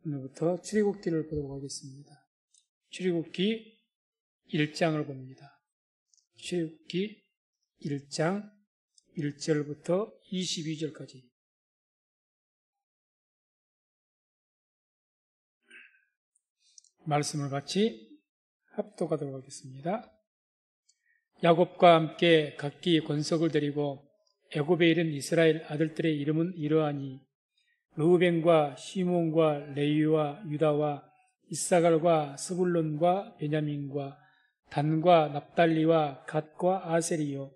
오늘부터 출애굽기를 보도록 하겠습니다. 출애굽기 1장을 봅니다. 출애굽기 1장 1절부터 22절까지. 말씀을 같이 합독하도록 하겠습니다. 야곱과 함께 각기 권속을 드리고 애굽에 이른 이스라엘 아들들의 이름은 이러하니 르우벤과 시몬과 레위와 유다와 이사갈과 스불론과 베냐민과 단과 납달리와 갓과 아셀이요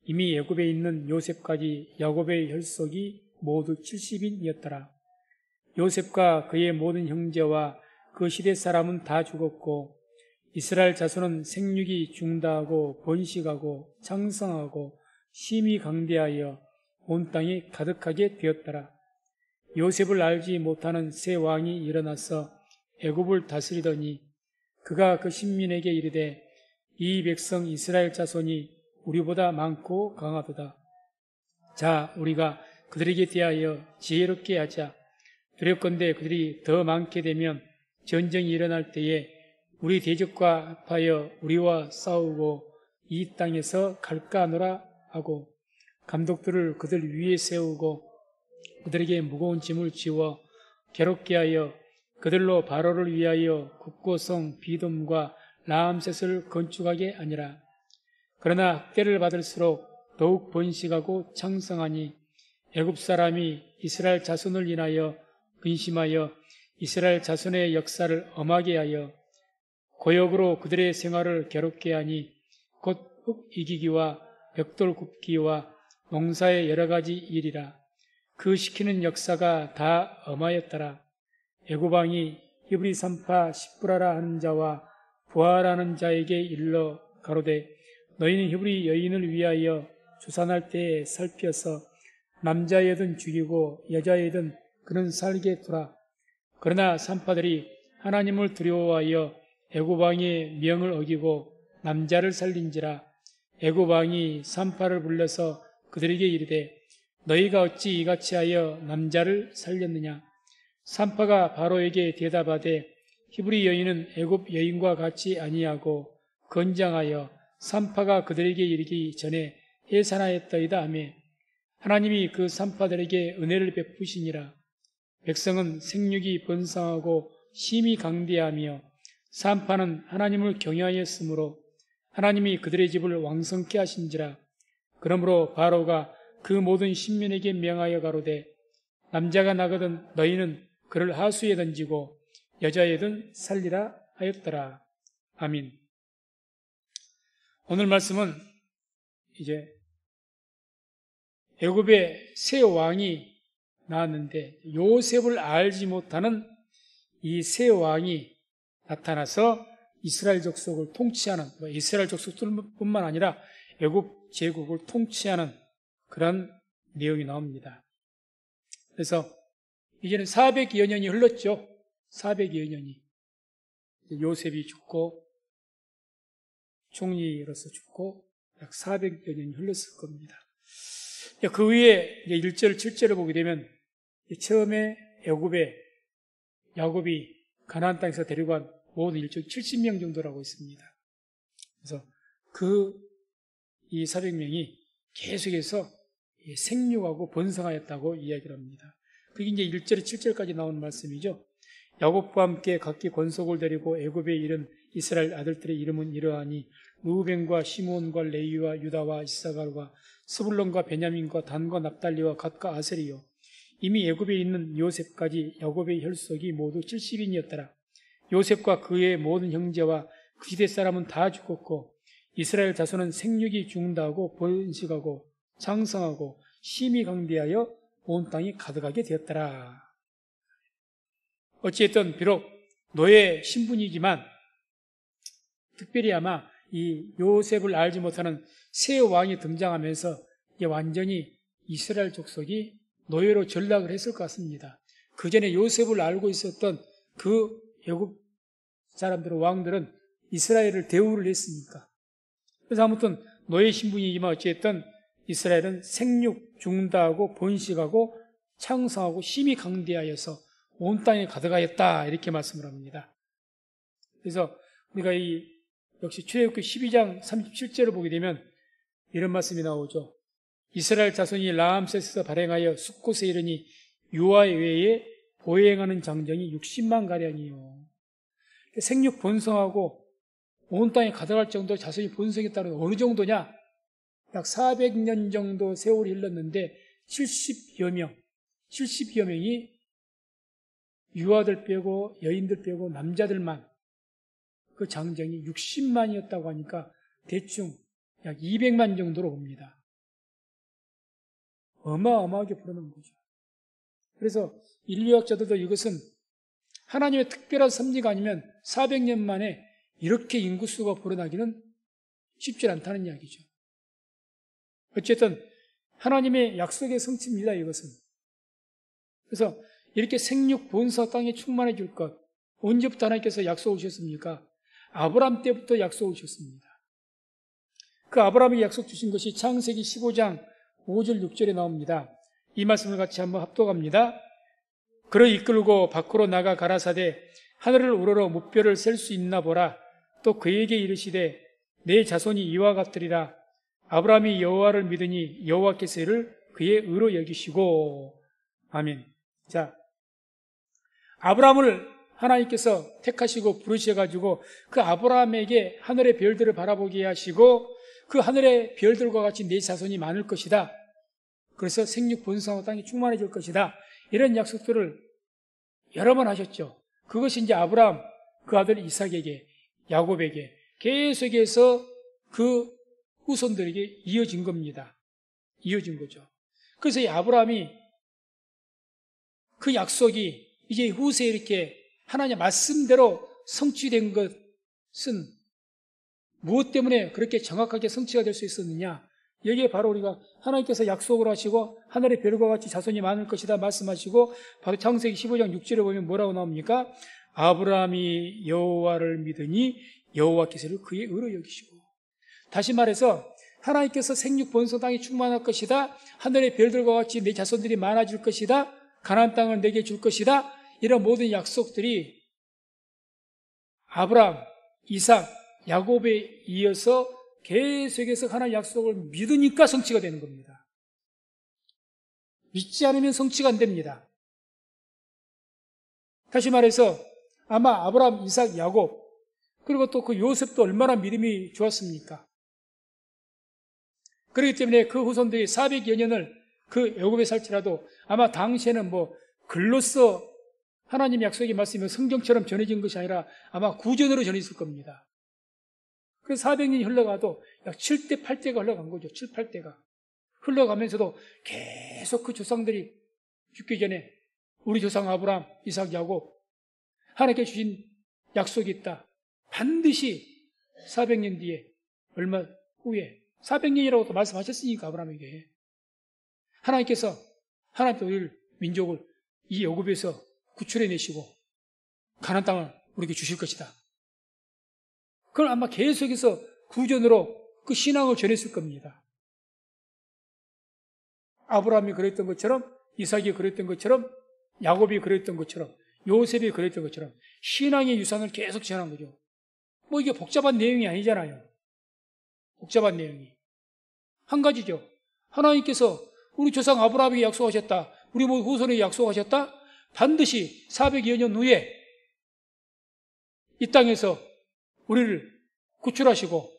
이미 애굽에 있는 요셉까지 야곱의 혈속이 모두 70인이었더라. 요셉과 그의 모든 형제와 그 시대 사람은 다 죽었고 이스라엘 자손은 생육이 중다하고 번식하고 창성하고 심히 강대하여 온 땅이 가득하게 되었더라. 요셉을 알지 못하는 새 왕이 일어나서 애굽을 다스리더니 그가 그 신민에게 이르되 이 백성 이스라엘 자손이 우리보다 많고 강하도다. 자, 우리가 그들에게 대하여 지혜롭게 하자. 두렵건대 그들이 더 많게 되면 전쟁이 일어날 때에 우리 대적과 합하여 우리와 싸우고 이 땅에서 갈까 하노라 하고 감독들을 그들 위에 세우고 그들에게 무거운 짐을 지워 괴롭게 하여 그들로 바로를 위하여 국고성 비돔과 라암셋을 건축하게 하니라. 그러나 학대를 받을수록 더욱 번식하고 창성하니 애굽 사람이 이스라엘 자손을 인하여 근심하여 이스라엘 자손의 역사를 엄하게 하여 고역으로 그들의 생활을 괴롭게 하니 곧 흙 이기기와 벽돌 굽기와 농사의 여러 가지 일이라. 그 시키는 역사가 다 엄하였더라. 애굽 왕이 히브리 산파 시브라라 하는 자와 부하라는 자에게 일러 가로되 너희는 히브리 여인을 위하여 주산할 때에 살펴서 남자애든 죽이고 여자애든 그는 살게 두라. 그러나 산파들이 하나님을 두려워하여 애굽 왕의 명을 어기고 남자를 살린지라. 애굽 왕이 산파를 불러서 그들에게 이르되 너희가 어찌 이같이 하여 남자를 살렸느냐. 산파가 바로에게 대답하되 히브리 여인은 애굽 여인과 같이 아니하고 건장하여 산파가 그들에게 이르기 전에 해산하였더이다 하며 하나님이 그 산파들에게 은혜를 베푸시니라. 백성은 생육이 번성하고 심히 강대하며 산파는 하나님을 경외하였으므로 하나님이 그들의 집을 왕성케 하신지라. 그러므로 바로가 그 모든 신민에게 명하여 가로되 남자가 나거든 너희는 그를 하수에 던지고 여자애든 살리라 하였더라. 아민. 오늘 말씀은 이제 애굽의 새 왕이 나왔는데 요셉을 알지 못하는 이 새 왕이 나타나서 이스라엘 족속을 통치하는, 이스라엘 족속들뿐만 아니라 애굽 제국을 통치하는 그런 내용이 나옵니다. 그래서 이제는 400여 년이 흘렀죠. 400여 년이. 요셉이 죽고 총리로서 죽고 약 400여 년이 흘렀을 겁니다. 그 위에 1절, 7절을 보게 되면 처음에 애굽에 야곱이 가나안 땅에서 데리고 간 모든 일족 70명 정도라고 있습니다. 그래서 이 400명이 계속해서 생육하고 번성하였다고 이야기를 합니다. 그게 이제 1절에 7절까지 나오는 말씀이죠. 야곱과 함께 각기 권속을 데리고 애굽에 이른 이스라엘 아들들의 이름은 이러하니 르우벤과 시몬과 레위와 유다와 이사갈과 스불론과 베냐민과 단과 납달리와 갓과 아셀이요 이미 애굽에 있는 요셉까지 야곱의 혈속이 모두 70인이었더라. 요셉과 그의 모든 형제와 그 시대 사람은 다 죽었고 이스라엘 자손은 생육이 중다하고 번식하고 창성하고 심히 강대하여 온 땅이 가득하게 되었더라. 어찌됐든 비록 노예 신분이지만 특별히 아마 이 요셉을 알지 못하는 새 왕이 등장하면서 이제 완전히 이스라엘 족속이 노예로 전락을 했을 것 같습니다. 그 전에 요셉을 알고 있었던 그 애굽 사람들은 왕들은 이스라엘을 대우를 했으니까. 그래서 아무튼 노예 신분이지만 어찌됐든 이스라엘은 생육 중다하고 번식하고 창성하고 심히 강대하여서 온 땅에 가득하였다 이렇게 말씀을 합니다. 그래서 우리가 역시 출애굽기 12장 37절을 보게 되면 이런 말씀이 나오죠. 이스라엘 자손이 라암셋에서 발행하여 숫곳에 이르니 유아 외에 보행하는 장정이 60만 가량이요. 생육 본성하고 온 땅에 가득할 정도 자손이 본성했다는 어느 정도냐? 약 400년 정도 세월이 흘렀는데 70여 명이 유아들 빼고 여인들 빼고 남자들만 그 장정이 60만이었다고 하니까 대충 약 200만 정도로 봅니다. 어마어마하게 불어난 거죠. 그래서 인류학자들도 이것은 하나님의 특별한 섭리가 아니면 400년 만에 이렇게 인구수가 불어나기는 쉽지 않다는 이야기죠. 어쨌든 하나님의 약속의 성취입니다, 이것은. 그래서 이렇게 생육 본사 땅에 충만해 줄 것, 언제부터 하나님께서 약속을 주셨습니까? 아브라함 때부터 약속을 주셨습니다. 그 아브라함에게 약속 주신 것이 창세기 15장 5절 6절에 나옵니다. 이 말씀을 같이 한번 합독합니다. 그를 이끌고 밖으로 나가 가라사대 하늘을 우러러 무뼈를 셀 수 있나 보라. 또 그에게 이르시되 내 자손이 이와 같으리라. 아브라함이 여호와를 믿으니 여호와께서 이를 그의 의로 여기시고. 아멘. 자, 아브라함을 하나님께서 택하시고 부르셔가지고 그 아브라함에게 하늘의 별들을 바라보게 하시고 그 하늘의 별들과 같이 내 자손이 많을 것이다. 그래서 생육 본성과 땅이 충만해질 것이다. 이런 약속들을 여러 번 하셨죠. 그것이 이제 아브라함, 그 아들 이삭에게, 야곱에게 계속해서 그 후손들에게 이어진 겁니다. 이어진 거죠. 그래서 이 아브라함이 그 약속이 이제 후세에 이렇게 하나님 말씀대로 성취된 것은 무엇 때문에 그렇게 정확하게 성취가 될 수 있었느냐? 여기에 바로 우리가 하나님께서 약속을 하시고 하늘의 별과 같이 자손이 많을 것이다 말씀하시고 바로 창세기 15장 6절에 보면 뭐라고 나옵니까? 아브라함이 여호와를 믿으니 여호와께서 그의 의로 여기시고. 다시 말해서 하나님께서 생육 본성 땅이 충만할 것이다. 하늘의 별들과 같이 내 자손들이 많아질 것이다. 가나안 땅을 내게 줄 것이다. 이런 모든 약속들이 아브라함, 이삭, 야곱에 이어서 계속해서 하나님의 약속을 믿으니까 성취가 되는 겁니다. 믿지 않으면 성취가 안 됩니다. 다시 말해서 아마 아브라함, 이삭, 야곱 그리고 또 그 요셉도 얼마나 믿음이 좋았습니까? 그렇기 때문에 그 후손들이 400여 년을 그 애굽에 살지라도 아마 당시에는 뭐 글로써 하나님의 약속의 말씀이 성경처럼 전해진 것이 아니라 아마 구전으로 전해졌을 겁니다. 그래서 400년이 흘러가도 약 7대, 8대가 흘러간 거죠. 7, 8대가. 흘러가면서도 계속 그 조상들이 죽기 전에 우리 조상 아브라함, 이삭, 야곱 하나님께 주신 약속이 있다. 반드시 400년 뒤에 얼마 후에 400년이라고 또 말씀하셨으니까 아브라함에게 하나님께서 하나님께 우리 민족을 이 애굽에서 구출해내시고 가나안 땅을 우리에게 주실 것이다. 그걸 아마 계속해서 구전으로 그 신앙을 전했을 겁니다. 아브라함이 그랬던 것처럼 이삭이 그랬던 것처럼 야곱이 그랬던 것처럼 요셉이 그랬던 것처럼 신앙의 유산을 계속 전한 거죠. 뭐 이게 복잡한 내용이 아니잖아요. 복잡한 내용이. 한 가지죠. 하나님께서 우리 조상 아브라함에게 약속하셨다. 우리 모두 후손에게 약속하셨다. 반드시 400여 년 후에 이 땅에서 우리를 구출하시고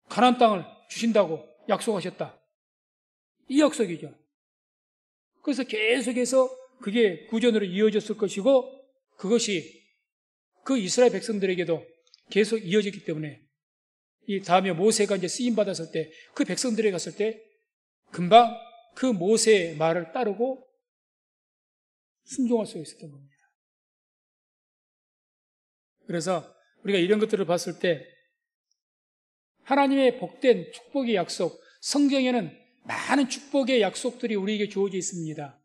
가나안 땅을 주신다고 약속하셨다. 이 약속이죠. 그래서 계속해서 그게 구전으로 이어졌을 것이고 그것이 그 이스라엘 백성들에게도 계속 이어졌기 때문에 이 다음에 모세가 이제 쓰임 받았을 때 그 백성들에 갔을 때 금방 그 모세의 말을 따르고 순종할 수 있었던 겁니다. 그래서 우리가 이런 것들을 봤을 때 하나님의 복된 축복의 약속, 성경에는 많은 축복의 약속들이 우리에게 주어져 있습니다.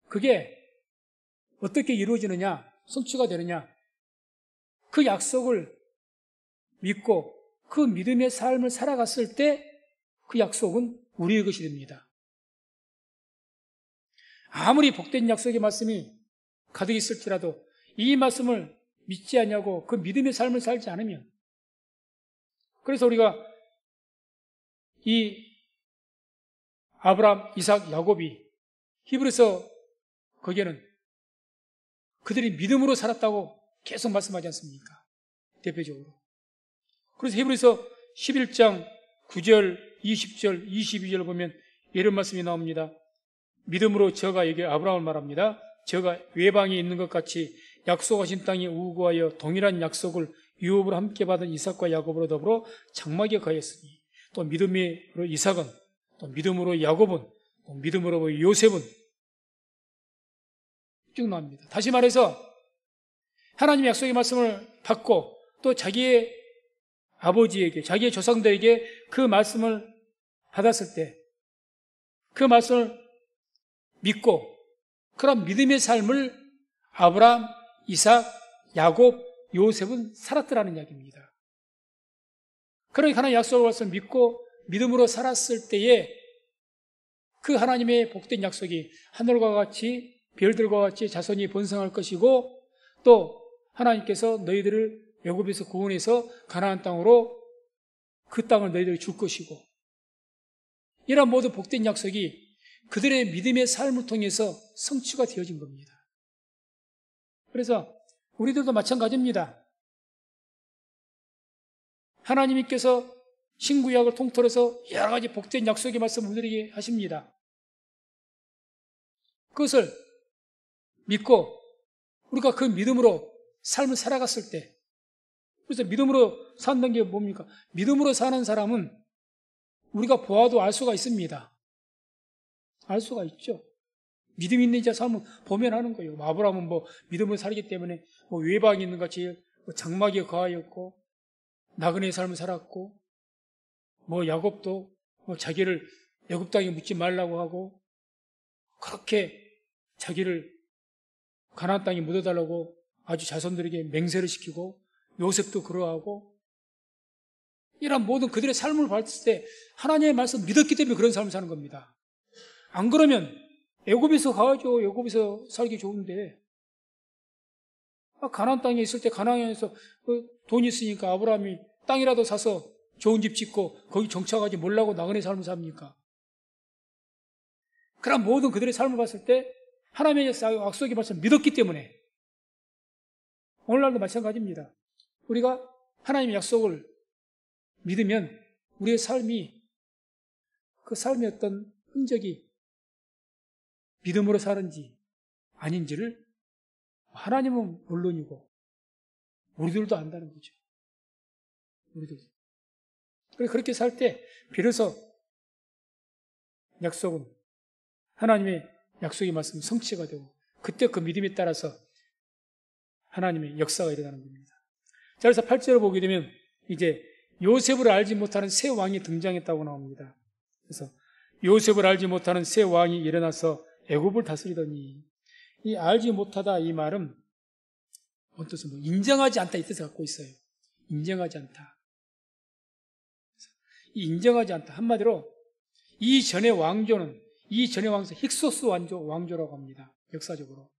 그게 어떻게 이루어지느냐, 성취가 되느냐, 그 약속을 믿고 그 믿음의 삶을 살아갔을 때 그 약속은 우리의 것이 됩니다. 아무리 복된 약속의 말씀이 가득 있을지라도 이 말씀을 믿지 않냐고 그 믿음의 삶을 살지 않으면, 그래서 우리가 이 아브라함, 이삭, 야곱이 히브리서 거기에는 그들이 믿음으로 살았다고 계속 말씀하지 않습니까? 대표적으로. 그래서 히브리서 11장 9절, 20절, 22절 보면 이런 말씀이 나옵니다. 믿음으로 저가, 여기 아브라함을 말합니다. 저가 외방에 있는 것 같이 약속하신 땅에 우구하여 동일한 약속을 유업으로 함께 받은 이삭과 야곱으로 더불어 장막에 거했으니, 또 믿음으로 이삭은, 또 믿음으로 야곱은, 또 믿음으로 요셉은, 쭉 나옵니다. 다시 말해서 하나님의 약속의 말씀을 받고 또 자기의 아버지에게, 자기의 조상들에게 그 말씀을 받았을 때 그 말씀을 믿고 그런 믿음의 삶을 아브라함, 이삭, 야곱, 요셉은 살았더라는 이야기입니다. 그러니까 하나님의 약속의 말씀을 믿고 믿음으로 살았을 때에 그 하나님의 복된 약속이 하늘과 같이 별들과 같이 자손이 번성할 것이고, 또 하나님께서 너희들을 애굽에서 구원해서 가나안 땅으로 그 땅을 너희들에게 줄 것이고, 이런 모든 복된 약속이 그들의 믿음의 삶을 통해서 성취가 되어진 겁니다. 그래서 우리들도 마찬가지입니다. 하나님께서 신구약을 통틀어서 여러 가지 복된 약속의 말씀을 우리에게 하십니다. 그것을 믿고 우리가 그 믿음으로 삶을 살아갔을 때, 그래서 믿음으로 사는 게 뭡니까? 믿음으로 사는 사람은 우리가 보아도 알 수가 있습니다. 알 수가 있죠. 믿음 있는 자 삶을 보면 하는 거예요. 아브라함은 믿음으로 살기 때문에 외방에 있는 같이 장막에 거하였고, 나그네의 삶을 살았고, 야곱도 자기를 애굽 땅에 묻지 말라고 하고, 그렇게 자기를 가나안 땅에 묻어달라고 아주 자손들에게 맹세를 시키고, 요셉도 그러하고, 이런 모든 그들의 삶을 봤을 때 하나님의 말씀 믿었기 때문에 그런 삶을 사는 겁니다. 안 그러면 애굽에서 가야죠. 애굽에서 살기 좋은데, 가나안 땅에 있을 때 가나안에서 돈이 있으니까 아브라함이 땅이라도 사서 좋은 집 짓고 거기 정착하지 몰라고 나그네 삶을 삽니까? 그런 모든 그들의 삶을 봤을 때 하나님의 약속의 말씀을 믿었기 때문에, 오늘날도 마찬가지입니다. 우리가 하나님의 약속을 믿으면 우리의 삶이, 그 삶의 어떤 흔적이 믿음으로 사는지 아닌지를 하나님은 물론이고 우리들도 안다는 거죠. 우리들도. 그렇게 살 때 비로소 약속은, 하나님의 약속의 말씀은 성취가 되고, 그때 그 믿음에 따라서 하나님의 역사가 일어나는 겁니다. 자, 그래서 8절을 보게 되면 이제 요셉을 알지 못하는 새 왕이 등장했다고 나옵니다. 그래서 요셉을 알지 못하는 새 왕이 일어나서 애굽을 다스리더니, 이 알지 못하다 이 말은 어떠서 인정하지 않다 이 뜻을 갖고 있어요. 인정하지 않다. 이 인정하지 않다, 한마디로 이전의 왕조는, 이전의 왕조 힉소스 왕조라고 합니다. 역사적으로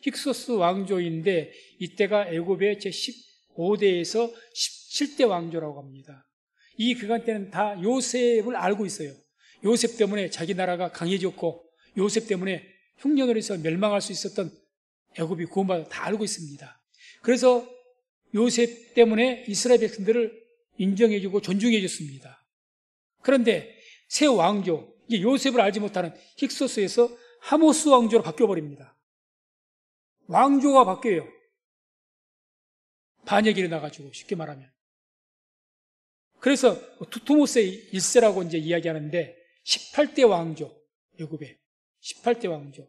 힉소스 왕조인데 이때가 애굽의 제15대에서 17대 왕조라고 합니다. 이 기간 때는 다 요셉을 알고 있어요. 요셉 때문에 자기 나라가 강해졌고, 요셉 때문에 흉년으로 해서 멸망할 수 있었던 애굽이 구원받아 다 알고 있습니다. 그래서 요셉 때문에 이스라엘 백성들을 인정해주고 존중해줬습니다. 그런데 새 왕조, 이제 요셉을 알지 못하는 힉소스에서 하모스 왕조로 바뀌어버립니다. 왕조가 바뀌어요. 반역이 일어나가지고, 쉽게 말하면. 그래서 투트모스의 1세라고 이제 이야기하는데 18대 왕조, 애굽의 18대 왕조.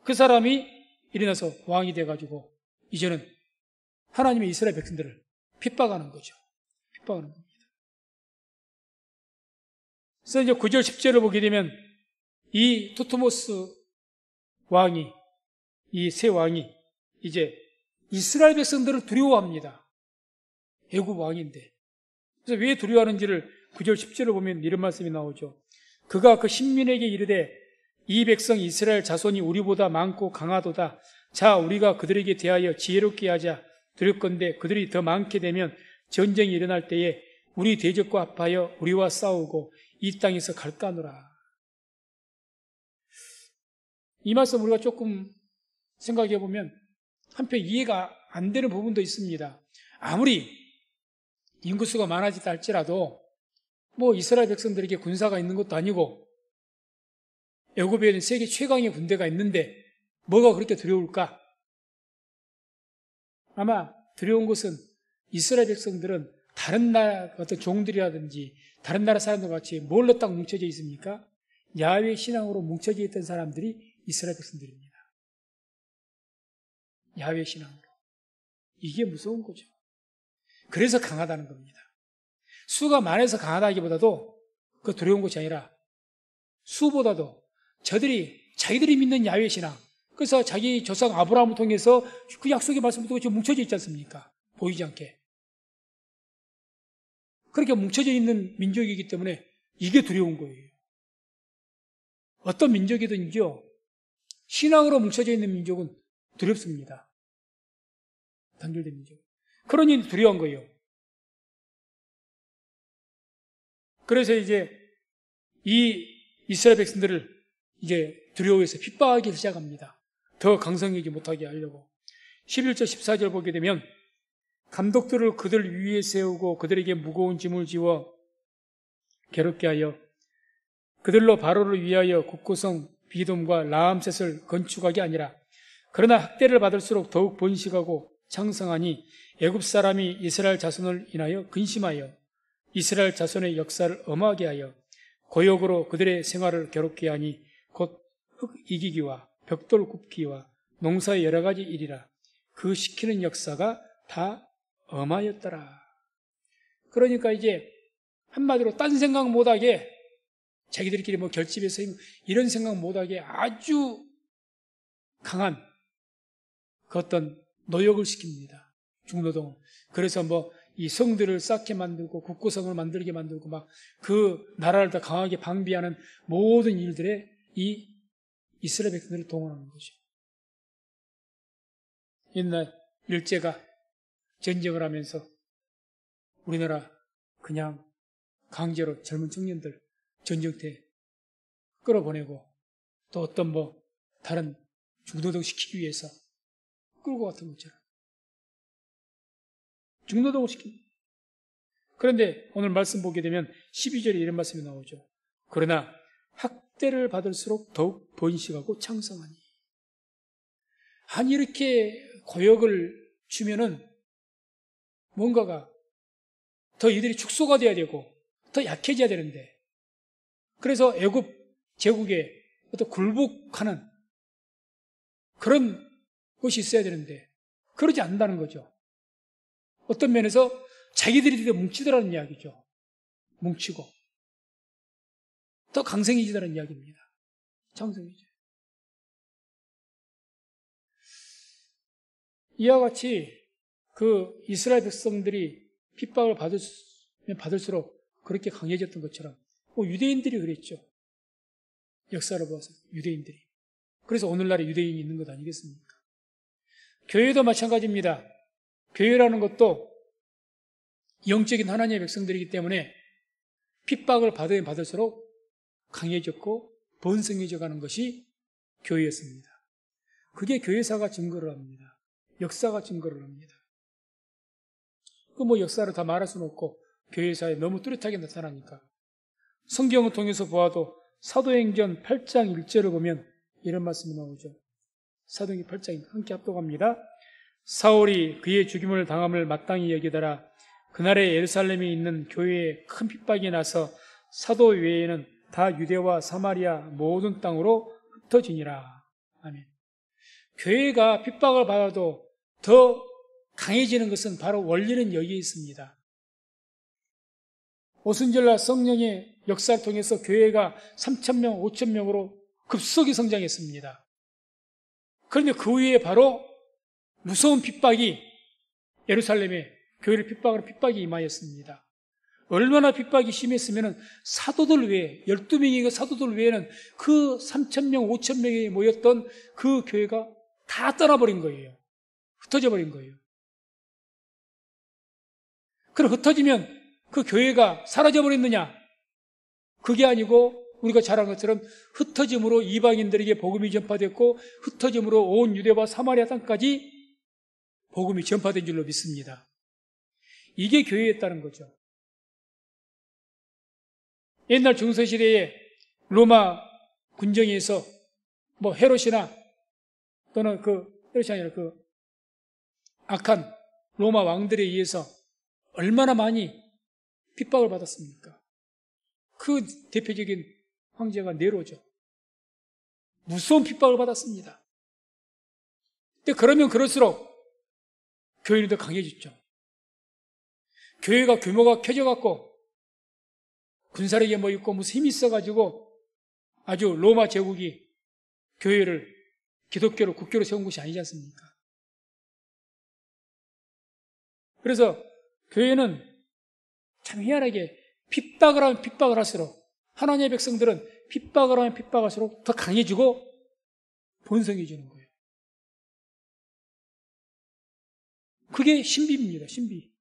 그 사람이 일어나서 왕이 돼가지고 이제는 하나님의 이스라엘 백성들을 핍박하는 거죠. 핍박하는 겁니다. 그래서 이제 9절 10절을 보게 되면 이 투트모스 왕이, 이 새 왕이 이제 이스라엘 백성들을 두려워합니다. 애굽 왕인데. 그래서 왜 두려워하는지를 9절 10절을 보면 이런 말씀이 나오죠. 그가 그 신민에게 이르되 이 백성 이스라엘 자손이 우리보다 많고 강하도다. 자, 우리가 그들에게 대하여 지혜롭게 하자. 두렵건대 그들이 더 많게 되면 전쟁이 일어날 때에 우리 대적과 합하여 우리와 싸우고 이 땅에서 갈까노라. 이 말씀 우리가 조금 생각해 보면 한편 이해가 안 되는 부분도 있습니다. 아무리 인구수가 많아지다 할지라도 뭐 이스라엘 백성들에게 군사가 있는 것도 아니고 애굽에는 세계 최강의 군대가 있는데 뭐가 그렇게 두려울까? 아마 두려운 것은 이스라엘 백성들은 다른 나라 어떤 종들이라든지 다른 나라 사람들과 같이 뭘로 딱 뭉쳐져 있습니까? 야훼 신앙으로 뭉쳐져 있던 사람들이 이스라엘 백성들입니다. 야훼 신앙으로. 이게 무서운 거죠. 그래서 강하다는 겁니다. 수가 많아서 강하다기보다도 그 두려운 것이 아니라 수보다도 자기들이 믿는 야훼 신앙, 그래서 자기 조상 아브라함을 통해서 그 약속의 말씀을 두고 지금 뭉쳐져 있지 않습니까? 보이지 않게. 그렇게 뭉쳐져 있는 민족이기 때문에 이게 두려운 거예요. 어떤 민족이든지요, 신앙으로 뭉쳐져 있는 민족은 두렵습니다. 단결된 민족. 그러니 두려운 거예요. 그래서 이제 이 이스라엘 백성들을 이제 두려워해서 핍박하기 시작합니다. 더 강성하지 못하게 하려고. 11절 14절 보게 되면 감독들을 그들 위에 세우고 그들에게 무거운 짐을 지워 괴롭게 하여 그들로 바로를 위하여 국고성 비돔과 라암셋을 건축하게 아니라 그러나 학대를 받을수록 더욱 번식하고 창성하니 애굽 사람이 이스라엘 자손을 인하여 근심하여 이스라엘 자손의 역사를 엄하게 하여 고역으로 그들의 생활을 괴롭게 하니 곧 흙 이기기와 벽돌 굽기와 농사의 여러 가지 일이라 그 시키는 역사가 다 엄하였더라. 그러니까 이제 한마디로 딴 생각 못하게 자기들끼리 뭐 결집해서 이런 생각 못하게 아주 강한 그 어떤 노역을 시킵니다. 중노동을. 그래서 뭐 이 성들을 쌓게 만들고 국고성을 만들게 만들고 막 그 나라를 더 강하게 방비하는 모든 일들에 이 이스라엘 백성들을 동원하는 거죠. 옛날 일제가 전쟁을 하면서 우리나라 그냥 강제로 젊은 청년들 전쟁터에 끌어보내고 또 어떤 뭐 다른 중노동 시키기 위해서 끌고 갔던 것처럼 중노동을 시킵니다. 그런데 오늘 말씀 보게 되면 12절에 이런 말씀이 나오죠. 그러나 학대를 받을수록 더욱 번식하고 창성하니. 아니 이렇게 고역을 주면은 뭔가가 더 이들이 축소가 돼야 되고 더 약해져야 되는데 그래서 애굽 제국에 어떤 굴복하는 그런 것이 있어야 되는데 그러지 않는다는 거죠. 어떤 면에서 자기들이 더 뭉치더라는 이야기죠. 뭉치고 더 강성해지더라는 이야기입니다. 창성해져요. 이와 같이 그 이스라엘 백성들이 핍박을 받을수록 그렇게 강해졌던 것처럼 유대인들이 그랬죠. 역사를 보아서 유대인들이. 그래서 오늘날에 유대인이 있는 것 아니겠습니까? 교회도 마찬가지입니다. 교회라는 것도 영적인 하나님의 백성들이기 때문에 핍박을 받으면 받을수록 강해졌고 번성해져 가는 것이 교회였습니다. 그게 교회사가 증거를 합니다. 역사가 증거를 합니다. 그 뭐 역사를 다 말할 수는 없고 교회사에 너무 뚜렷하게 나타나니까 성경을 통해서 보아도 사도행전 8장 1절을 보면 이런 말씀이 나오죠. 사도행전 8장 함께 합독합니다. 사울이 그의 죽임을 당함을 마땅히 여기더라. 그날에 예루살렘에 있는 교회에 큰 핍박이 나서 사도 외에는 다 유대와 사마리아 모든 땅으로 흩어지니라. 아멘. 교회가 핍박을 받아도 더 강해지는 것은 바로 원리는 여기에 있습니다. 오순절날 성령의 역사를 통해서 교회가 3,000명, 5,000명으로 급속히 성장했습니다. 그런데 그 후에 바로 무서운 핍박이 예루살렘에 교회를 핍박으로 핍박이 임하였습니다. 얼마나 핍박이 심했으면 사도들 외에 12명의 그 사도들 외에는 그 3,000명, 5,000명이 모였던 그 교회가 다 떠나버린 거예요. 흩어져 버린 거예요. 그럼 흩어지면 그 교회가 사라져 버렸느냐? 그게 아니고 우리가 잘 아는 것처럼 흩어짐으로 이방인들에게 복음이 전파됐고 흩어짐으로 온 유대와 사마리아 땅까지 복음이 전파된 줄로 믿습니다. 이게 교회였다는 거죠. 옛날 중세시대에 로마 군정에서 뭐 헤롯이나 또는 헤롯이 아니라 악한 로마 왕들에 의해서 얼마나 많이 핍박을 받았습니까? 그 대표적인 황제가 네로죠. 무서운 핍박을 받았습니다. 근데 그러면 그럴수록 교회는 더 강해졌죠. 교회가 규모가 켜져갖고 군사력에 뭐 있고 무슨 힘이 있어가지고 아주 로마 제국이 교회를 기독교로 국교로 세운 것이 아니지 않습니까? 그래서 교회는 참 희한하게 핍박을 하면 핍박을 할수록 하나님의 백성들은 핍박을 하면 핍박할수록 더 강해지고 번성해지는 거예요. 그게 신비입니다. 신비.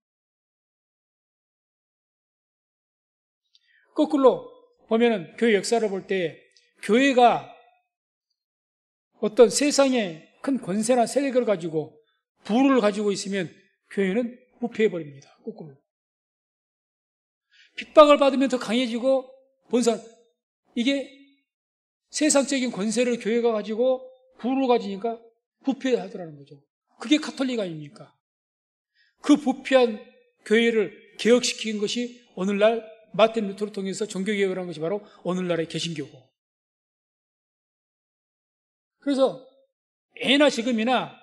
거꾸로 보면은 교회 역사를 볼 때 교회가 어떤 세상의 큰 권세나 세력을 가지고 부를 가지고 있으면 교회는 부패해버립니다. 거꾸로. 핍박을 받으면 더 강해지고 본산 이게 세상적인 권세를 교회가 가지고 부를 가지니까 부패하더라는 거죠. 그게 가톨릭 아닙니까? 그 부패한 교회를 개혁시킨 것이 오늘날 마틴 루터를 통해서 종교개혁을 한 것이 바로 오늘날의 개신교고. 그래서 예나 지금이나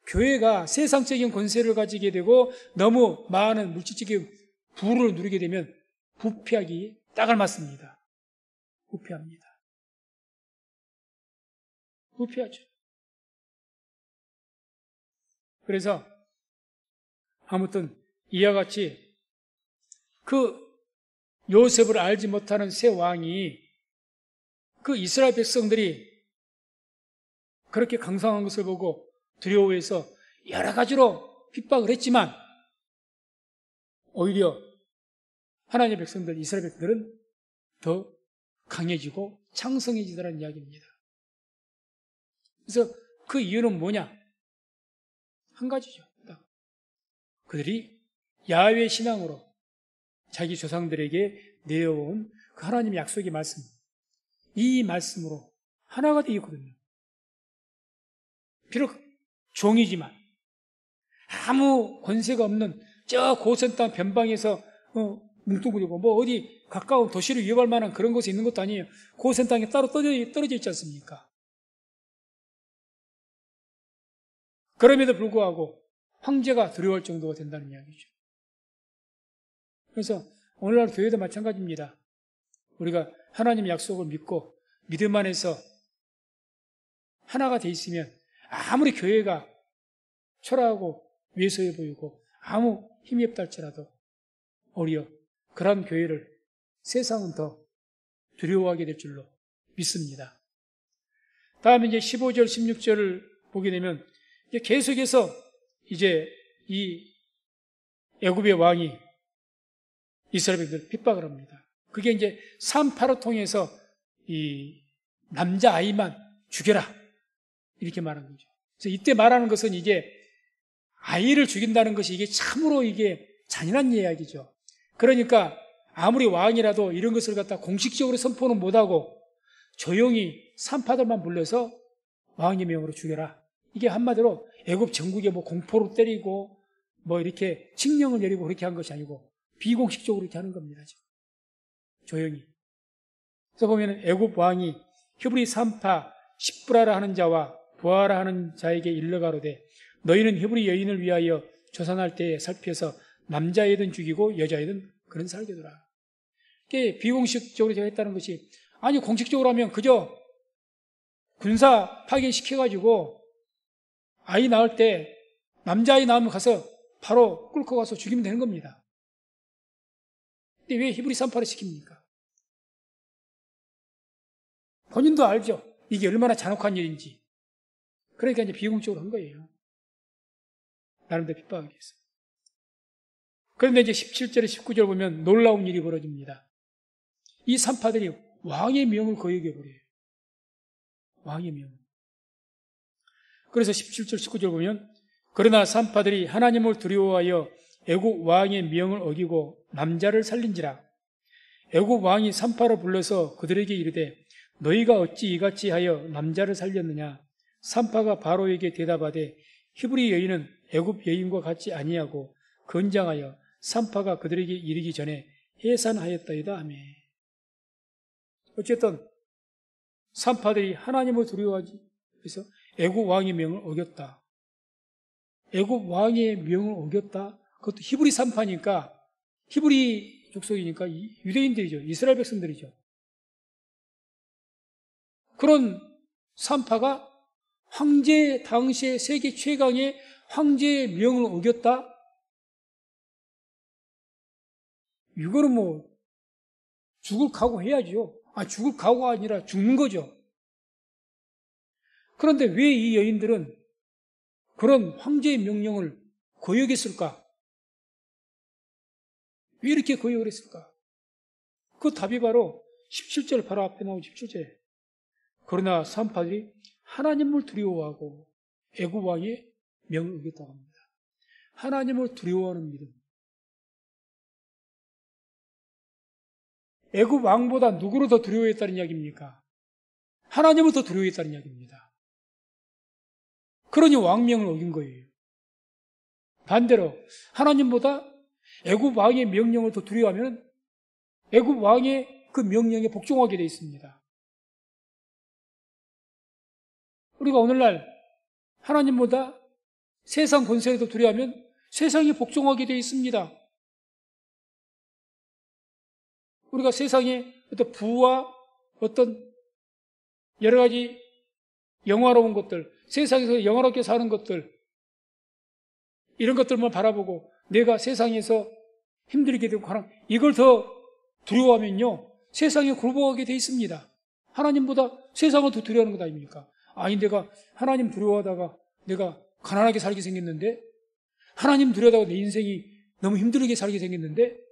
교회가 세상적인 권세를 가지게 되고 너무 많은 물질적인 부를 누리게 되면 부패하기 딱 알맞습니다. 부패합니다. 부패하죠. 그래서 아무튼 이와 같이 그 요셉을 알지 못하는 새 왕이 그 이스라엘 백성들이 그렇게 강성한 것을 보고 두려워해서 여러 가지로 핍박을 했지만 오히려 하나님의 백성들, 이스라엘 백성들은 더 강해지고 창성해지더라는 이야기입니다. 그래서 그 이유는 뭐냐? 한 가지죠. 그들이 야훼 신앙으로 자기 조상들에게 내려온 그 하나님의 약속의 말씀, 이 말씀으로 하나가 되었거든요. 비록 종이지만 아무 권세가 없는 저 고센 땅 변방에서 뭉뚱그리고 뭐 어디 가까운 도시를 위협할 만한 그런 곳에 있는 것도 아니에요. 고센 땅에 따로 떨어져 있지 않습니까? 그럼에도 불구하고 황제가 두려워할 정도가 된다는 이야기죠. 그래서 오늘날 교회도 마찬가지입니다. 우리가 하나님의 약속을 믿고 믿음 안에서 하나가 돼 있으면 아무리 교회가 초라하고 왜소해 보이고 아무 힘이 없다 할지라도 오히려 그런 교회를 세상은 더 두려워하게 될 줄로 믿습니다. 다음에 이제 15절, 16절을 보게 되면 이제 계속해서 이제 이 애굽의 왕이 이스라엘 백성들을 핍박을 합니다. 그게 이제 산파를 통해서 이 남자아이만 죽여라 이렇게 말하는 거죠. 그래서 이때 말하는 것은 이제 아이를 죽인다는 것이 이게 참으로 이게 잔인한 이야기죠. 그러니까 아무리 왕이라도 이런 것을 갖다 공식적으로 선포는 못하고 조용히 산파들만 불러서 왕의 명으로 죽여라. 이게 한마디로 애굽 전국에 뭐 공포로 때리고 뭐 이렇게 칙령을 내리고 그렇게 한 것이 아니고 비공식적으로 이렇게 하는 겁니다. 지금. 조용히. 그래서 보면 애굽 왕이 히브리 산파 십브라라 하는 자와 부하라 하는 자에게 일러가로되 너희는 히브리 여인을 위하여 조산할 때에 살펴서 남자애든 죽이고 여자애든 그런 살게더라. 이게 비공식적으로 제가 했다는 것이 아니 공식적으로 하면 그저 군사 파견시켜가지고 아이 낳을 때 남자아이 낳으면 가서 바로 끌고 가서 죽이면 되는 겁니다. 근데 왜 히브리 산파를 시킵니까? 본인도 알죠. 이게 얼마나 잔혹한 일인지. 그러니까 이제 비공적으로 한 거예요. 나름대로 핍박하기 위해서. 그런데 이제 17절에 19절 보면 놀라운 일이 벌어집니다. 이 산파들이 왕의 명을 거역해버려요. 왕의 명. 그래서 17절 19절 보면 그러나 산파들이 하나님을 두려워하여 애굽 왕의 명을 어기고 남자를 살린지라. 애굽 왕이 산파를 불러서 그들에게 이르되 너희가 어찌 이같이 하여 남자를 살렸느냐. 산파가 바로에게 대답하되 히브리 여인은 애굽 여인과 같이 아니하고 건장하여 산파가 그들에게 이르기 전에 해산하였다이다 하며. 어쨌든 산파들이 하나님을 두려워하지. 그래서 애굽 왕의 명을 어겼다. 애굽 왕의 명을 어겼다. 그것도 히브리 산파니까, 히브리 족속이니까 유대인들이죠. 이스라엘 백성들이죠. 그런 산파가 황제, 당시의 세계 최강의 황제의 명을 어겼다? 이거는 뭐 죽을 각오해야죠. 죽을 각오가 아니라 죽는 거죠. 그런데 왜 이 여인들은 그런 황제의 명령을 거역했을까? 왜 이렇게 거역을 했을까? 그 답이 바로 17절 바로 앞에 나온 17절에 그러나 산파들이 하나님을 두려워하고 애굽 왕의 명을 어겼다고 합니다. 하나님을 두려워하는 믿음. 애굽 왕보다 누구를 더 두려워했다는 이야기입니까? 하나님을 더 두려워했다는 이야기입니다. 그러니 왕명을 어긴 거예요. 반대로 하나님보다 애굽 왕의 명령을 더 두려워하면 애굽 왕의 그 명령에 복종하게 되어 있습니다. 우리가 오늘날 하나님보다 세상 권세를 더 두려워하면 세상에 복종하게 되어 있습니다. 우리가 세상에 어떤 부와 어떤 여러 가지 영화로운 것들, 세상에서 영화롭게 사는 것들, 이런 것들만 바라보고 내가 세상에서 힘들게 되고 이걸 더 두려워하면요, 세상에 굴복하게 돼 있습니다. 하나님보다 세상을 더 두려워하는 것 아닙니까? 아니, 내가 하나님 두려워하다가 내가 가난하게 살게 생겼는데, 하나님 두려워하다가 내 인생이 너무 힘들게 살게 생겼는데,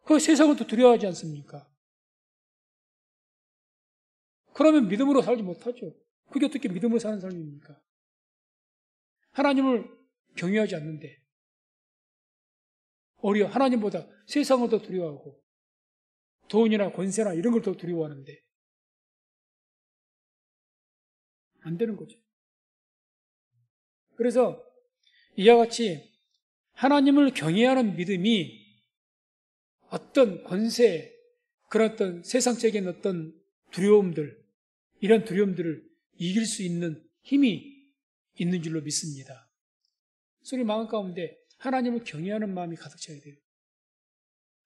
그 세상을 더 두려워하지 않습니까? 그러면 믿음으로 살지 못하죠. 그게 어떻게 믿음으로 사는 삶입니까? 하나님을 경외하지 않는데, 오히려 하나님보다 세상을 더 두려워하고 돈이나 권세나 이런 걸 더 두려워하는데 안 되는 거죠. 그래서 이와 같이 하나님을 경외하는 믿음이 어떤 권세, 그런 어떤 세상적인 어떤 두려움들, 이런 두려움들을 이길 수 있는 힘이 있는 줄로 믿습니다. 우리 마음 가운데 하나님을 경외하는 마음이 가득 차야 돼요.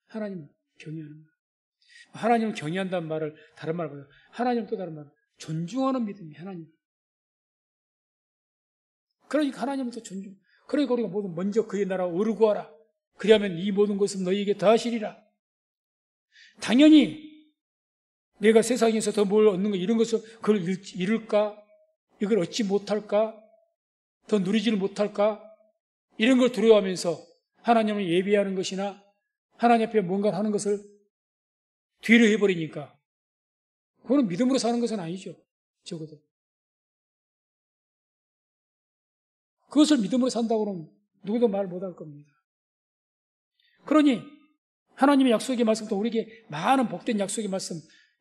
하나님을 경외하는 마음. 하나님을 경외한다는 말을 다른 말보다 하나님 또 다른 말 존중하는 믿음이 하나님. 그러니까 하나님을 더 존중. 그러니까 우리가 모두 먼저 그의 나라 의르고하라. 그리하면 이 모든 것은 너희에게 더하시리라. 당연히 내가 세상에서 더 뭘 얻는 거 이런 것을 그걸 잃을까? 이걸 얻지 못할까? 더 누리지를 못할까? 이런 걸 두려워하면서 하나님을 예배하는 것이나 하나님 앞에 뭔가 하는 것을 뒤로 해버리니까 그거는 믿음으로 사는 것은 아니죠. 적어도. 그것을 믿음으로 산다고는 누구도 말 못할 겁니다. 그러니 하나님의 약속의 말씀도 우리에게 많은 복된 약속의 말씀,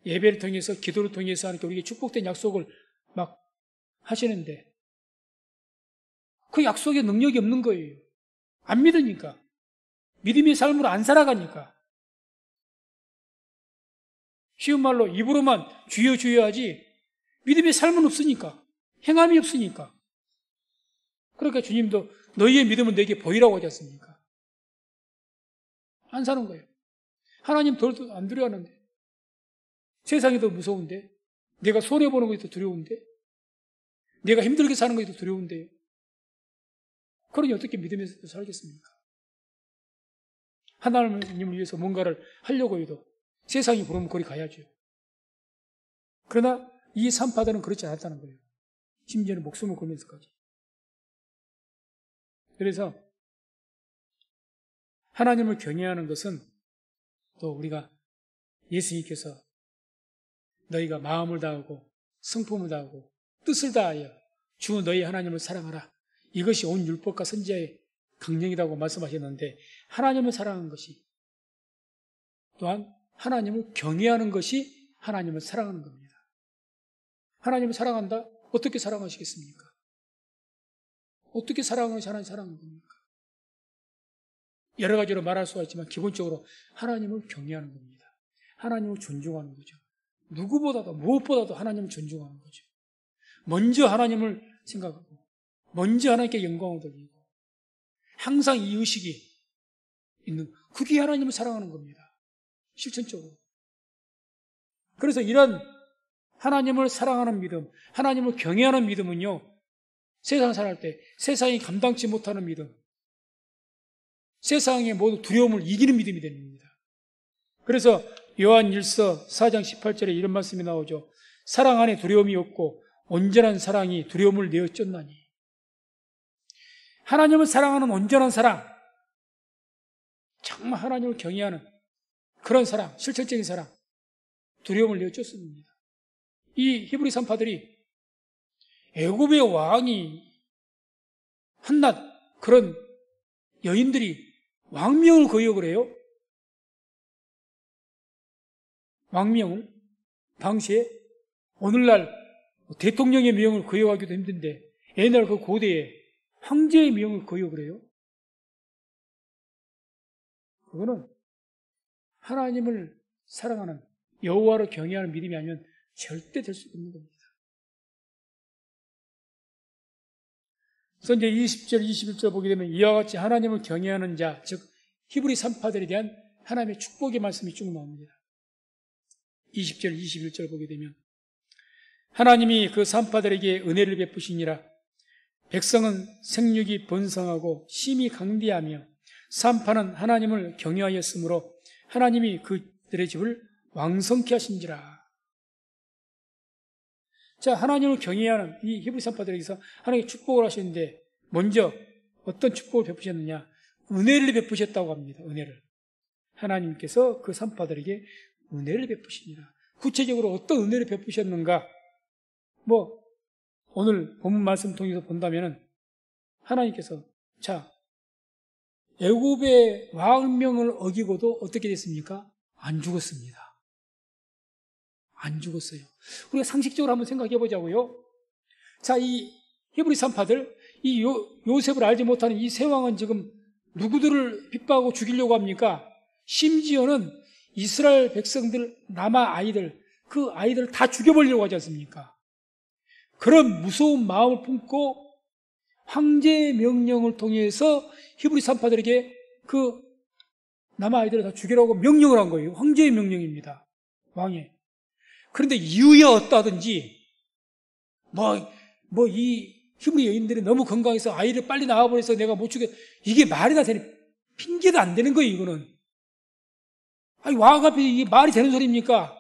예배를 통해서 기도를 통해서 하니까 우리에게 축복된 약속을 막 하시는데 그 약속에 능력이 없는 거예요. 안 믿으니까. 믿음의 삶으로 안 살아가니까. 쉬운 말로 입으로만 주여 주여 하지 믿음의 삶은 없으니까. 행함이 없으니까. 그러니까 주님도 너희의 믿음은 내게 보이라고 하지 않습니까? 안 사는 거예요. 하나님 덜 안 두려워하는데 세상이 더 무서운데 내가 손해보는 것이 더 두려운데 내가 힘들게 사는 것이 더 두려운데 그러니 어떻게 믿음에서 살겠습니까? 하나님을 위해서 뭔가를 하려고 해도 세상이 부르면 거리 가야죠. 그러나 이 산파들은 그렇지 않았다는 거예요. 심지어는 목숨을 걸면서까지. 그래서 하나님을 경외하는 것은 또 우리가 예수님께서 너희가 마음을 다하고 성품을 다하고 뜻을 다하여 주 너희 하나님을 사랑하라. 이것이 온 율법과 선지자의 강령이라고 말씀하셨는데 하나님을 사랑하는 것이 또한 하나님을 경외하는 것이 하나님을 사랑하는 겁니다. 하나님을 사랑한다? 어떻게 사랑하시겠습니까? 어떻게 사랑하는 하나님 사랑하는 겁니까? 여러 가지로 말할 수가 있지만 기본적으로 하나님을 경외하는 겁니다. 하나님을 존중하는 거죠. 누구보다도 무엇보다도 하나님을 존중하는 거죠. 먼저 하나님을 생각하고 먼저 하나님께 영광을 돌리고 항상 이 의식이 있는 그게 하나님을 사랑하는 겁니다. 실천적으로. 그래서 이런 하나님을 사랑하는 믿음, 하나님을 경외하는 믿음은요, 세상 살아갈 때 세상이 감당치 못하는 믿음, 세상의 모든 두려움을 이기는 믿음이 됩니다. 그래서 요한 1서 4장 18절에 이런 말씀이 나오죠. 사랑 안에 두려움이 없고 온전한 사랑이 두려움을 내어 쫓나니. 하나님을 사랑하는 온전한 사랑, 정말 하나님을 경외하는 그런 사랑, 실천적인 사랑, 두려움을 내어 쫓습니다. 이 히브리 산파들이 애굽의 왕이 한낱 그런 여인들이 왕명을 거역을 해요. 왕명을 당시에 오늘날 대통령의 명을 거역하기도 힘든데 옛날 그 고대에 황제의 명을 거역을 해요. 그거는 하나님을 사랑하는 여호와를 경외하는 믿음이 아니면 절대 될 수 없는 겁니다. 그래서 이제 20절, 21절 보게 되면 이와 같이 하나님을 경외하는 자, 즉 히브리 산파들에 대한 하나님의 축복의 말씀이 쭉 나옵니다. 20절, 21절 보게 되면 하나님이 그 산파들에게 은혜를 베푸시니라. 백성은 생육이 번성하고 심히 강대하며 산파는 하나님을 경외하였으므로 하나님이 그들의 집을 왕성케 하신지라. 자, 하나님을 경외하는 이 히브리 산파들에게서 하나님이 축복을 하시는데 먼저 어떤 축복을 베푸셨느냐? 은혜를 베푸셨다고 합니다. 은혜를. 하나님께서 그 산파들에게 은혜를 베푸시니라. 구체적으로 어떤 은혜를 베푸셨는가? 오늘 본문 말씀 통해서 본다면은 하나님께서 자, 애굽의 왕명을 어기고도 어떻게 됐습니까? 안 죽었습니다. 안 죽었어요. 우리가 상식적으로 한번 생각해 보자고요. 자, 이 히브리 산파들, 이 요셉을 알지 못하는 이 세 왕은 지금 누구들을 핍박하고 죽이려고 합니까? 심지어는 이스라엘 백성들, 남아 아이들, 그 아이들을 다 죽여버리려고 하지 않습니까? 그런 무서운 마음을 품고 황제의 명령을 통해서 히브리 산파들에게 그 남아 아이들을 다 죽이라고 명령을 한 거예요. 황제의 명령입니다. 왕의. 그런데 이유야 어떠하든지 이 히브리 여인들이 너무 건강해서 아이를 빨리 낳아버려서 내가 못 죽여, 이게 말이 다 되는 핑계도 안 되는 거예요. 이거는 아니, 왕 앞에 이게 말이 되는 소리입니까?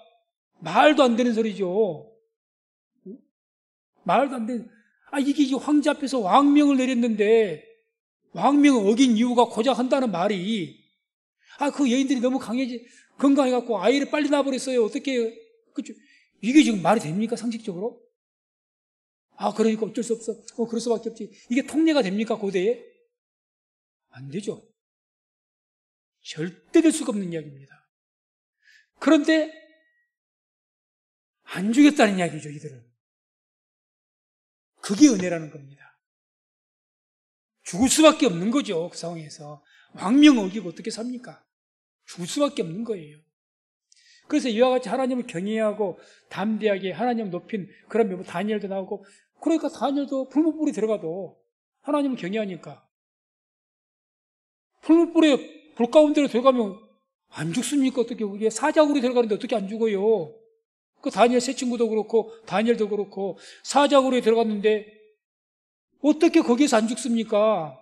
말도 안 되는 소리죠. 말도 안 되는. 이게 황제 앞에서 왕명을 내렸는데 왕명을 어긴 이유가 고작 한다는 말이, 그 여인들이 너무 건강해갖고 아이를 빨리 낳아버렸어요. 어떻게, 그죠? 이게 지금 말이 됩니까? 상식적으로? 그러니까 어쩔 수 없어. 그럴 수밖에 없지. 이게 통례가 됩니까? 고대에? 안 되죠. 절대 될 수가 없는 이야기입니다. 그런데 안 죽였다는 이야기죠, 이들을. 그게 은혜라는 겁니다. 죽을 수밖에 없는 거죠, 그 상황에서. 왕명 어기고 어떻게 삽니까? 죽을 수밖에 없는 거예요. 그래서 이와 같이 하나님을 경외하고 담대하게 하나님을 높인 그런 면, 다니엘도 나오고, 그러니까 다니엘도 풀무불에 들어가도 하나님을 경외하니까 풀무불에 불 가운데로 들어가면 안 죽습니까? 어떻게? 그게 사자굴에 들어가는데 어떻게 안 죽어요? 그 다니엘 세 친구도 그렇고 다니엘도 그렇고 사자굴에 들어갔는데 어떻게 거기에서 안 죽습니까?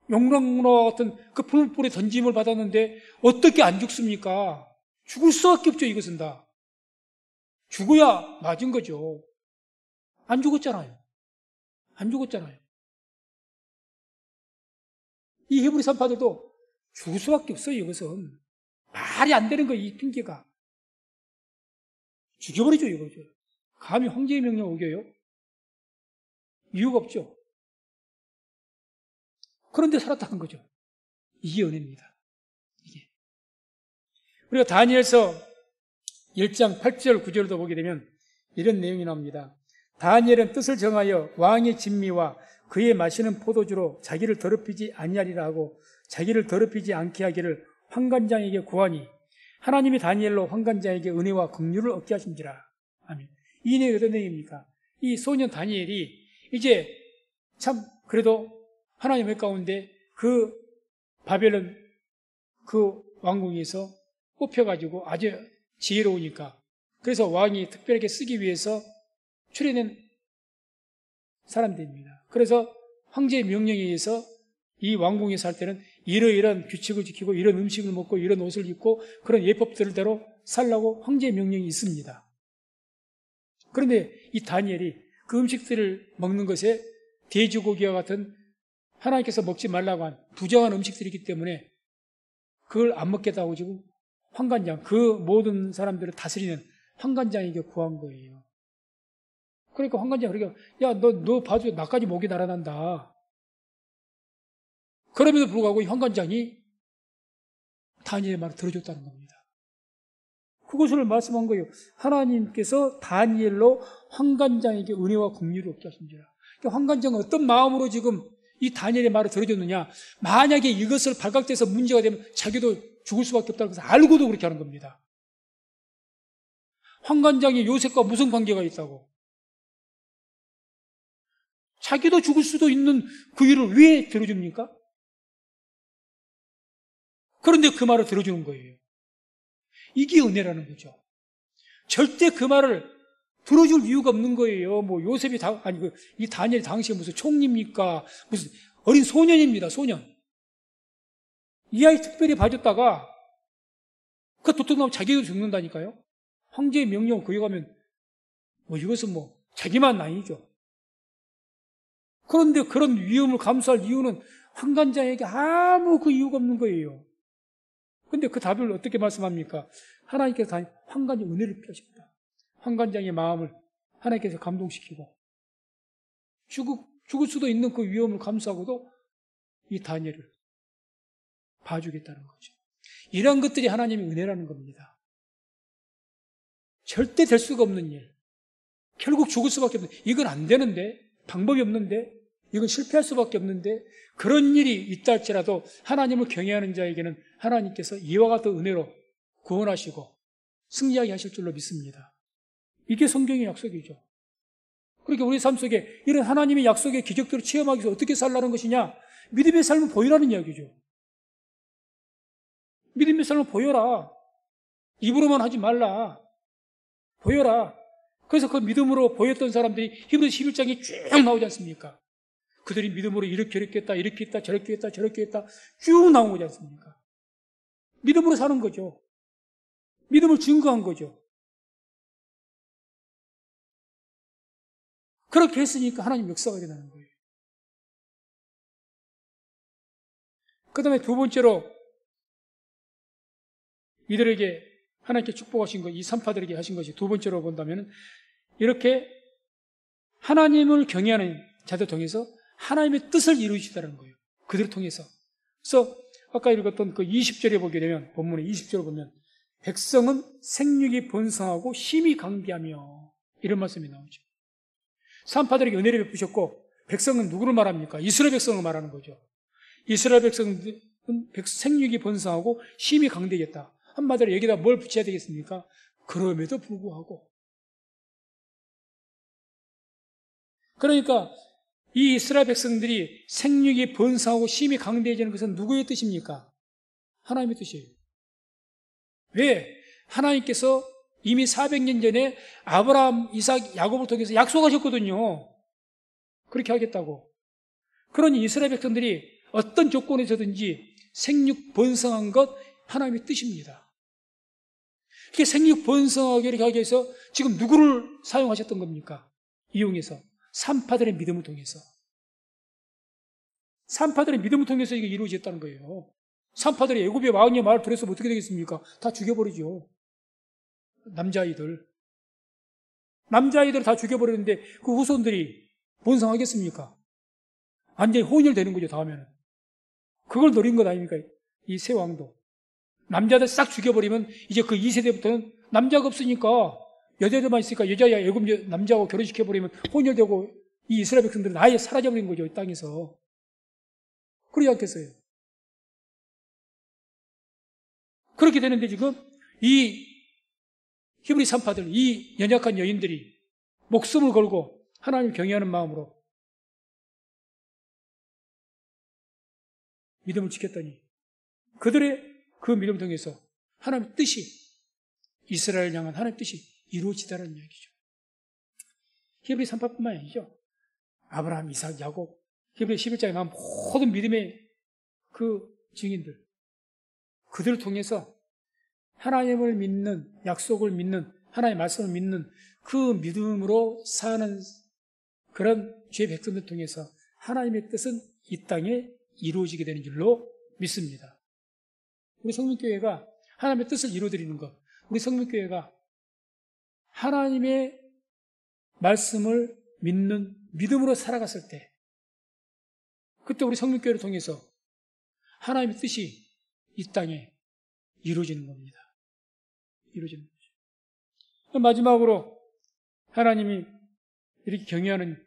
용광로와 같은 그 불불에 던짐을 받았는데 어떻게 안 죽습니까? 죽을 수밖에 없죠. 이것은 다. 죽어야 맞은 거죠. 안 죽었잖아요. 안 죽었잖아요. 이 히브리 산파들도 죽을 수밖에 없어요. 이것은 말이 안 되는 거예요. 이 핑계가. 죽여버리죠. 이거죠. 감히 황제의 명령 어겨요? 이유가 없죠. 그런데 살았다는 거죠. 이게 은혜입니다. 이게. 우리가 다니엘서 1장 8절 9절도 보게 되면 이런 내용이 나옵니다. 다니엘은 뜻을 정하여 왕의 진미와 그의 마시는 포도주로 자기를 더럽히지 아니하리라 하고 자기를 더럽히지 않게 하기를 환관장에게 구하니 하나님이 다니엘로 환관장에게 은혜와 긍휼을 얻게 하신지라. 아멘. 이 내용이 어떤 내용입니까? 이 소년 다니엘이 이제 참 그래도 하나님의 가운데 그 바벨론 그 왕궁에서 뽑혀가지고 아주 지혜로우니까 그래서 왕이 특별하게 쓰기 위해서 출연한 사람들입니다. 그래서 황제의 명령에 의해서 이 왕궁에 살 때는 이러이러한 규칙을 지키고 이런 음식을 먹고 이런 옷을 입고 그런 예법들대로 살라고 황제의 명령이 있습니다. 그런데 이 다니엘이 그 음식들을 먹는 것에 돼지고기와 같은 하나님께서 먹지 말라고 한 부정한 음식들이기 때문에 그걸 안 먹겠다고 지금 환관장, 그 모든 사람들을 다스리는 환관장에게 구한 거예요. 그러니까 환관장이 그러니까 야, 너 봐도 나까지 목이 날아난다. 그럼에도 불구하고 이 환관장이 다니엘의 말을 들어줬다는 겁니다. 그것을 말씀한 거예요. 하나님께서 다니엘로 환관장에게 은혜와 긍휼을 얻게 하신지라. 그러니까 환관장은 어떤 마음으로 지금 이 다니엘의 말을 들어줬느냐. 만약에 이것을 발각돼서 문제가 되면 자기도 죽을 수밖에 없다는 것을 알고도 그렇게 하는 겁니다. 환관장이 요셉과 무슨 관계가 있다고. 자기도 죽을 수도 있는 그 일을 왜 들어줍니까? 그런데 그 말을 들어주는 거예요. 이게 은혜라는 거죠. 절대 그 말을 들어줄 이유가 없는 거예요. 뭐 요셉이 이 다니엘이 당시에 무슨 총리입니까? 무슨 어린 소년입니다. 소년. 이 아이 특별히 봐줬다가 그 도둑 나면 자기도 죽는다니까요. 황제의 명령 거역하면 뭐 이것은 뭐 자기만 아니죠. 그런데 그런 위험을 감수할 이유는 환관장에게 아무 그 이유가 없는 거예요. 근데 그 답을 어떻게 말씀합니까? 하나님께서 환관장 은혜를 펴십니다. 환관장의 마음을 하나님께서 감동시키고 죽을 수도 있는 그 위험을 감수하고도 이 다니엘을 봐주겠다는 거죠. 이런 것들이 하나님의 은혜라는 겁니다. 절대 될 수가 없는 일. 결국 죽을 수밖에 없는데 이건 안 되는데 방법이 없는데 이건 실패할 수밖에 없는데 그런 일이 있다 할지라도 하나님을 경외하는 자에게는 하나님께서 이와 같은 은혜로 구원하시고 승리하게 하실 줄로 믿습니다. 이게 성경의 약속이죠. 그러니까 우리 삶 속에 이런 하나님의 약속의 기적들을 체험하기 위해서 어떻게 살라는 것이냐? 믿음의 삶을 보이라는 이야기죠. 믿음의 삶을 보여라. 입으로만 하지 말라. 보여라. 그래서 그 믿음으로 보였던 사람들이 히브리서 11장에 쭉 나오지 않습니까? 그들이 믿음으로 이렇게 했다, 이렇게 했다, 저렇게 했다, 저렇게 했다 쭉 나온 거지 않습니까? 믿음으로 사는 거죠. 믿음을 증거한 거죠. 그렇게 했으니까 하나님 역사가 일어나는 거예요. 그 다음에 두 번째로 이들에게 하나님께 축복하신 것, 이 산파들에게 하신 것이 두 번째로 본다면 이렇게 하나님을 경외하는 자들 통해서 하나님의 뜻을 이루시다는 거예요. 그들을 통해서. 그래서 아까 읽었던 그 20절에 보게 되면 본문의 20절을 보면 백성은 생육이 번성하고 힘이 강비하며 이런 말씀이 나오죠. 산파들에게 은혜를 베푸셨고 백성은 누구를 말합니까? 이스라엘 백성을 말하는 거죠. 이스라엘 백성은 생육이 번성하고 힘이 강되겠다. 한마디로 여기다 뭘 붙여야 되겠습니까? 그럼에도 불구하고. 그러니까 이 이스라엘 백성들이 생육이 번성하고 힘이 강대해지는 것은 누구의 뜻입니까? 하나님의 뜻이에요. 왜? 하나님께서 이미 400년 전에 아브라함, 이삭, 야곱을 통해서 약속하셨거든요. 그렇게 하겠다고. 그러니 이스라엘 백성들이 어떤 조건에서든지 생육 번성한 것 하나님의 뜻입니다. 이렇게 생육 번성하게 이렇게 하기 위해서 지금 누구를 사용하셨던 겁니까? 이용해서 산파들의 믿음을 통해서. 산파들의 믿음을 통해서 이게 이루어졌다는 거예요. 산파들이 애굽의 왕의 말을 들었으면 어떻게 되겠습니까? 다 죽여버리죠. 남자아이들 다 죽여버리는데 그 후손들이 번성하겠습니까? 완전히 혼혈되는 거죠, 다음에는. 그걸 노린 것 아닙니까? 이 새 왕도. 남자들 싹 죽여버리면 이제 그 2세대부터는 남자가 없으니까 여자들만 있으니까 여자야 애굽 남자하고 결혼시켜버리면 혼혈되고 이 이스라엘 백성들은 아예 사라져버린 거죠, 이 땅에서. 그러지 않겠어요? 그렇게 되는데 지금 이 히브리 산파들, 이 연약한 여인들이 목숨을 걸고 하나님 경외하는 마음으로 믿음을 지켰더니 그들의 그 믿음을 통해서 하나님의 뜻이, 이스라엘을 향한 하나님의 뜻이 이루어지다는 이야기죠. 히브리 산파뿐만 아니죠. 아브라함, 이삭, 야곱, 히브리 11장에 나온 모든 믿음의 그 증인들, 그들을 통해서 하나님을 믿는, 약속을 믿는, 하나님의 말씀을 믿는 그 믿음으로 사는 그런 주의 백성들 통해서 하나님의 뜻은 이 땅에 이루어지게 되는 줄로 믿습니다. 우리 성민교회가 하나님의 뜻을 이루어드리는 것, 우리 성민교회가 하나님의 말씀을 믿는 믿음으로 살아갔을 때, 그때 우리 성민교회를 통해서 하나님의 뜻이 이 땅에 이루어지는 겁니다. 이루어지는 거죠. 마지막으로 하나님이 이렇게 경외하는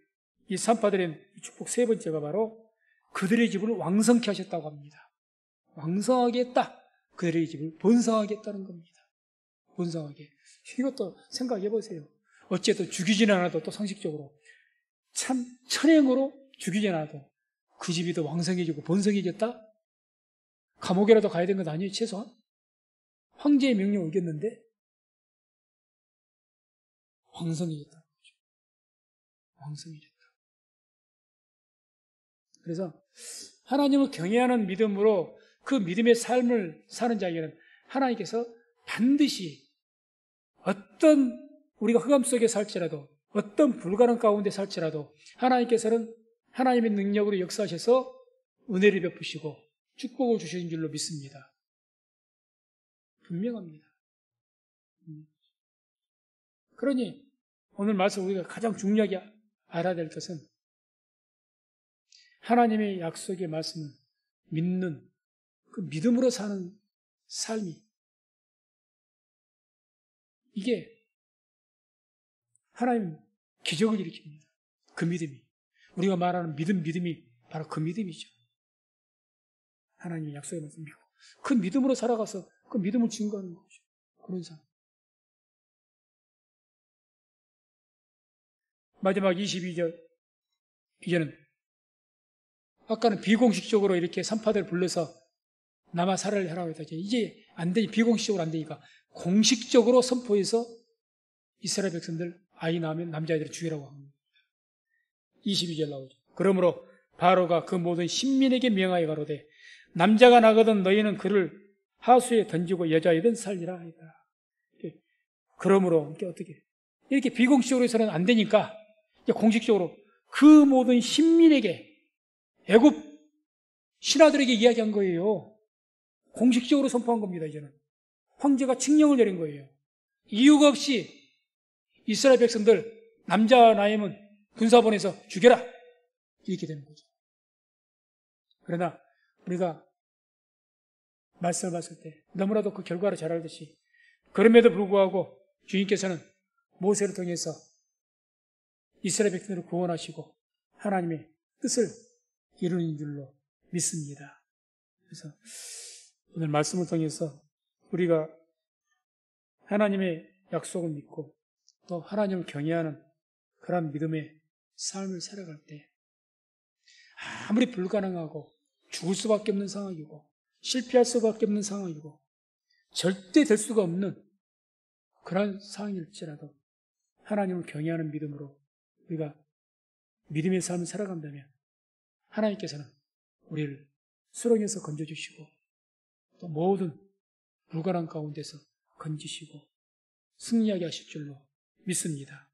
이 산파들의 축복 세 번째가 바로 그들의 집을 왕성케 하셨다고 합니다. 왕성하게 했다. 그들의 집을 번성하게 했다는 겁니다. 번성하게. 이것도 생각해 보세요. 어쨌든 죽이지는 않아도 또 상식적으로 참 천행으로 죽이지 않아도 그 집이 더 왕성해지고 번성해졌다? 감옥이라도 가야 되는 것 아니에요, 최소한? 황제의 명령을 어겼는데 왕성해졌다는 거죠. 왕성해졌다. 그래서 하나님을 경외하는 믿음으로 그 믿음의 삶을 사는 자에게는 하나님께서 반드시 어떤 우리가 흑암 속에 살지라도 어떤 불가능 가운데 살지라도 하나님께서는 하나님의 능력으로 역사하셔서 은혜를 베푸시고 축복을 주시는 줄로 믿습니다. 분명합니다. 그러니 오늘 말씀 우리가 가장 중요하게 알아야 될 것은 하나님의 약속의 말씀을 믿는 그 믿음으로 사는 삶이, 이게 하나님 기적을 일으킵니다. 그 믿음이. 우리가 말하는 믿음이 바로 그 믿음이죠. 하나님의 약속의 말씀 믿고 그 믿음으로 살아가서 그 믿음을 증거하는 거죠. 그런 삶. 마지막 22절. 이제는 아까는 비공식적으로 이렇게 산파들 불러서 남아 살아를 하라고 했다. 이제 안 되니, 비공식적으로 안 되니까 공식적으로 선포해서 이스라엘 백성들 아이 낳으면 남자아이들을 죽이라고 합니다. 22절 나오죠. 그러므로 바로가 그 모든 신민에게 명하여 가로되 남자가 나거든 너희는 그를 하수에 던지고 여자이든 살리라 하였다. 그러므로 어떻게 이렇게 비공식적으로 해서는 안 되니까 이제 공식적으로 그 모든 신민에게, 애굽 신하들에게 이야기한 거예요. 공식적으로 선포한 겁니다. 이제는 황제가 칙령을 내린 거예요. 이유가 없이 이스라엘 백성들 남자 나이면 군사 보내서 죽여라, 이렇게 되는 거죠. 그러나 우리가 말씀을 봤을 때 너무나도 그 결과를 잘 알듯이, 그럼에도 불구하고 주님께서는 모세를 통해서 이스라엘 백성들을 구원하시고 하나님의 뜻을 이루는 줄로 믿습니다. 그래서 오늘 말씀을 통해서 우리가 하나님의 약속을 믿고 또 하나님을 경외하는 그런 믿음의 삶을 살아갈 때 아무리 불가능하고 죽을 수밖에 없는 상황이고 실패할 수밖에 없는 상황이고 절대 될 수가 없는 그런 상황일지라도 하나님을 경외하는 믿음으로 우리가 믿음의 삶을 살아간다면 하나님께서는 우리를 수렁에서 건져주시고 또 모든 불가능 가운데서 건지시고 승리하게 하실 줄로 믿습니다.